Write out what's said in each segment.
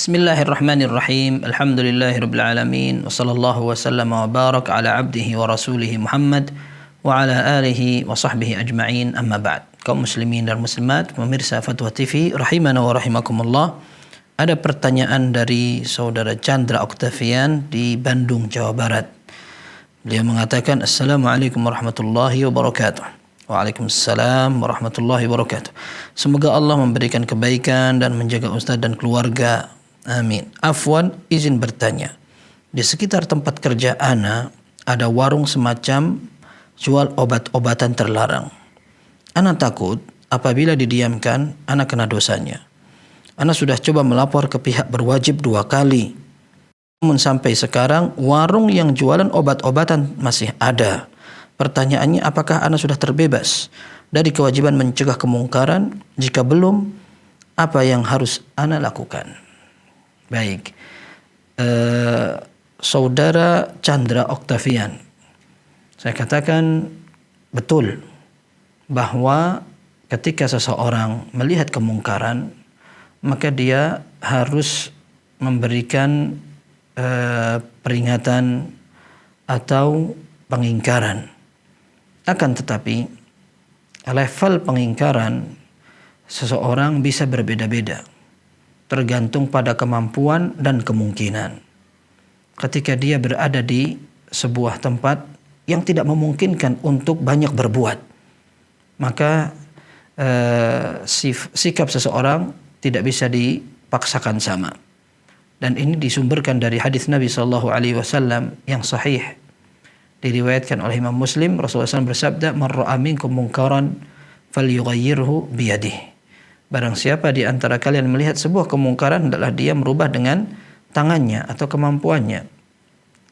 Bismillahirrahmanirrahim. Alhamdulillahirabbil alamin. Wa sallallahu wa sallama wa baraka ala abdihi wa rasulih Muhammad wa ala alihi wa sahbihi ajma'in. Amma ba'd. Kaum muslimin dan muslimat, pemirsa Fatwa TV rahimana wa rahimakumullah. Ada pertanyaan dari saudara Chandra Octavian di Bandung, Jawa Barat. Beliau mengatakan, Assalamualaikum warahmatullahi wabarakatuh. Waalaikumsalam warahmatullahi wabarakatuh. Semoga Allah memberikan kebaikan dan menjaga Ustaz dan keluarga. Amin. Afwan, izin bertanya. Di sekitar tempat kerja Ana ada warung semacam jual obat-obatan terlarang. Ana takut apabila didiamkan, Ana kena dosanya. Ana sudah coba melapor ke pihak berwajib 2 kali. Namun sampai sekarang warung yang jualan obat-obatan masih ada. Pertanyaannya, apakah Ana sudah terbebas dari kewajiban mencegah kemungkaran? Jika belum, apa yang harus Ana lakukan? Baik, saudara Chandra Octavian, saya katakan betul bahwa ketika seseorang melihat kemungkaran, maka dia harus memberikan peringatan atau pengingkaran. Akan tetapi level pengingkaran seseorang bisa berbeda-beda, tergantung pada kemampuan dan kemungkinan. Ketika dia berada di sebuah tempat yang tidak memungkinkan untuk banyak berbuat, maka sikap seseorang tidak bisa dipaksakan sama. Dan ini disumberkan dari hadis Nabi SAW yang sahih, diriwayatkan oleh Imam Muslim. Rasulullah SAW bersabda, "Man ra'a minkum munkaran falyughayyirhu biyadihi." Barang siapa di antara kalian melihat sebuah kemungkaran, hendaklah dia merubah dengan tangannya atau kemampuannya.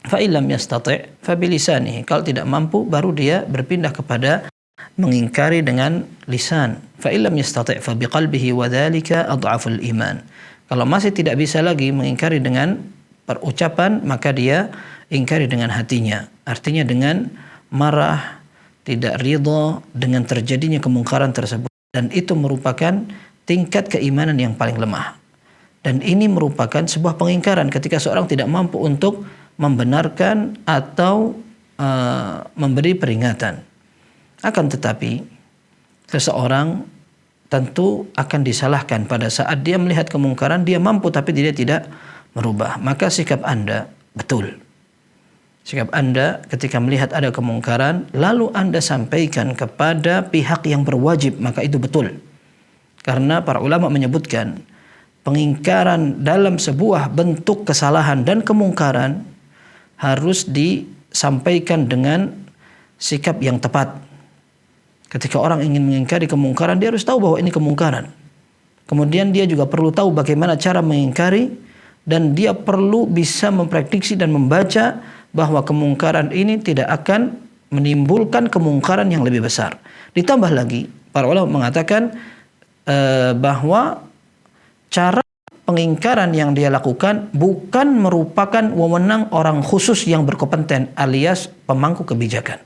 Fa illam yastati' fa bilisanihi. Kalau tidak mampu, baru dia berpindah kepada mengingkari dengan lisan. Fa illam yastati' fa biqalbihi wa dzalika adhaful iman. Kalau masih tidak bisa lagi mengingkari dengan perucapan, maka dia ingkari dengan hatinya. Artinya dengan marah, tidak ridha dengan terjadinya kemungkaran tersebut. Dan itu merupakan tingkat keimanan yang paling lemah. Dan ini merupakan sebuah pengingkaran ketika seorang tidak mampu untuk membenarkan atau memberi peringatan. Akan tetapi, seseorang tentu akan disalahkan pada saat dia melihat kemungkaran, dia mampu tapi dia tidak merubah. Maka sikap Anda betul. Sikap Anda ketika melihat ada kemungkaran, lalu Anda sampaikan kepada pihak yang berwajib, maka itu betul. Karena para ulama menyebutkan, pengingkaran dalam sebuah bentuk kesalahan dan kemungkaran harus disampaikan dengan sikap yang tepat. Ketika orang ingin mengingkari kemungkaran, dia harus tahu bahwa ini kemungkaran. Kemudian dia juga perlu tahu bagaimana cara mengingkari, dan dia perlu bisa memprediksi dan membaca bahwa kemungkaran ini tidak akan menimbulkan kemungkaran yang lebih besar. Ditambah lagi, para ulama mengatakan bahwa cara pengingkaran yang dia lakukan bukan merupakan wewenang orang khusus yang berkompeten alias pemangku kebijakan.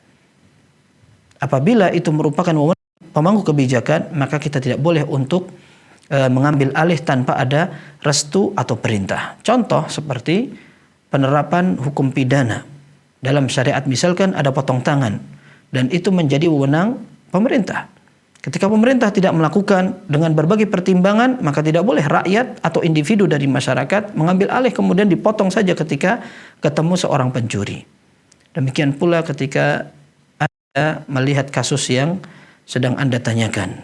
Apabila itu merupakan wewenang pemangku kebijakan, maka kita tidak boleh untuk mengambil alih tanpa ada restu atau perintah. Contoh seperti penerapan hukum pidana dalam syariat, misalkan ada potong tangan, dan itu menjadi wewenang pemerintah. Ketika pemerintah tidak melakukan dengan berbagai pertimbangan, maka tidak boleh rakyat atau individu dari masyarakat mengambil alih kemudian dipotong saja ketika ketemu seorang pencuri. Demikian pula ketika Anda melihat kasus yang sedang Anda tanyakan.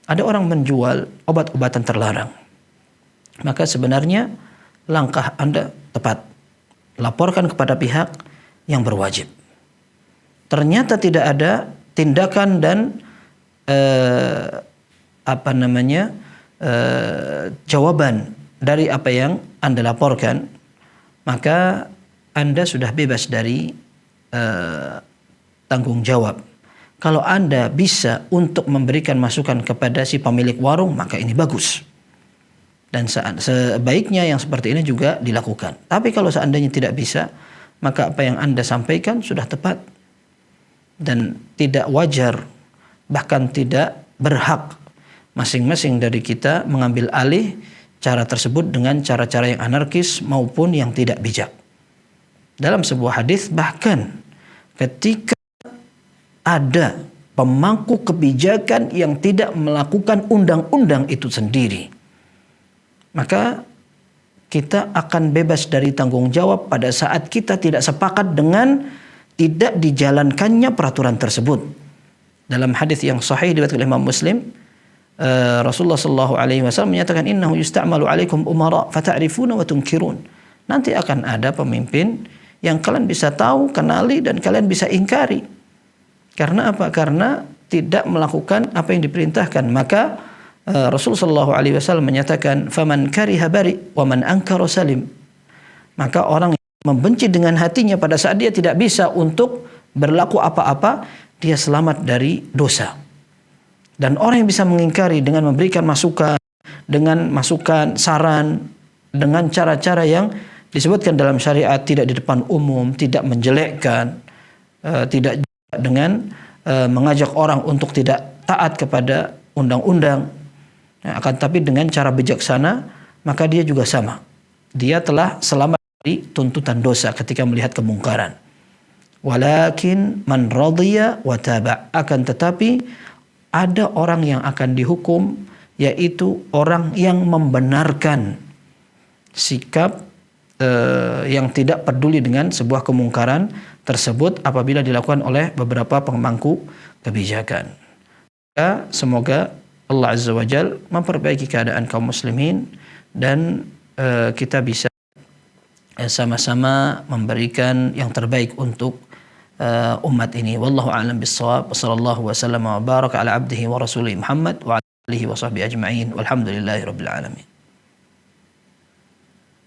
Ada orang menjual obat-obatan terlarang. Maka sebenarnya langkah Anda tepat. Laporkan kepada pihak yang berwajib. Ternyata tidak ada tindakan dan jawaban dari apa yang Anda laporkan, maka Anda sudah bebas dari tanggung jawab. Kalau Anda bisa untuk memberikan masukan kepada si pemilik warung, maka ini bagus. Dan sebaiknya yang seperti ini juga dilakukan. Tapi kalau seandainya tidak bisa, maka apa yang Anda sampaikan sudah tepat. Dan tidak wajar, bahkan tidak berhak masing-masing dari kita mengambil alih cara tersebut dengan cara-cara yang anarkis maupun yang tidak bijak. Dalam sebuah hadis bahkan ketika ada pemangku kebijakan yang tidak melakukan undang-undang itu sendiri, maka kita akan bebas dari tanggung jawab pada saat kita tidak sepakat dengan tidak dijalankannya peraturan tersebut. Dalam hadis yang sahih diriwayatkan oleh Imam Muslim, Rasulullah sallallahu alaihi wasallam menyatakan innahu yusta'malu alaikum umara fata'rifuna wa tunkirun. Nanti akan ada pemimpin yang kalian bisa tahu, kenali, dan kalian bisa ingkari. Karena apa? Karena tidak melakukan apa yang diperintahkan. Maka Rasulullah sallallahu alaihi wasallam menyatakan faman kariha bari wa man ankara salim. Maka orang yang membenci dengan hatinya pada saat dia tidak bisa untuk berlaku apa-apa, dia selamat dari dosa. Dan orang yang bisa mengingkari dengan memberikan masukan, dengan masukan, saran, dengan cara-cara yang disebutkan dalam syariat, tidak di depan umum, tidak menjelekkan, tidak dengan mengajak orang untuk tidak taat kepada undang-undang, akan tapi dengan cara bijaksana, maka dia juga sama. Dia telah selamat dari tuntutan dosa ketika melihat kemungkaran. Walakin man radhiya wa taba. Akan tetapi ada orang yang akan dihukum, yaitu orang yang membenarkan sikap yang tidak peduli dengan sebuah kemungkaran tersebut apabila dilakukan oleh beberapa pemangku kebijakan. Maka semoga Allah Azza wa Jal memperbaiki keadaan kaum muslimin dan kita bisa sama-sama memberikan yang terbaik untuk umat ini. Wallahu a'lam bis-shawab. Wassallallahu wasallam wa baraka ala abdihi wa rasulih Muhammad wa ala alihi wa sahbihi ajma'in. Walhamdulillahi rabbil alamin.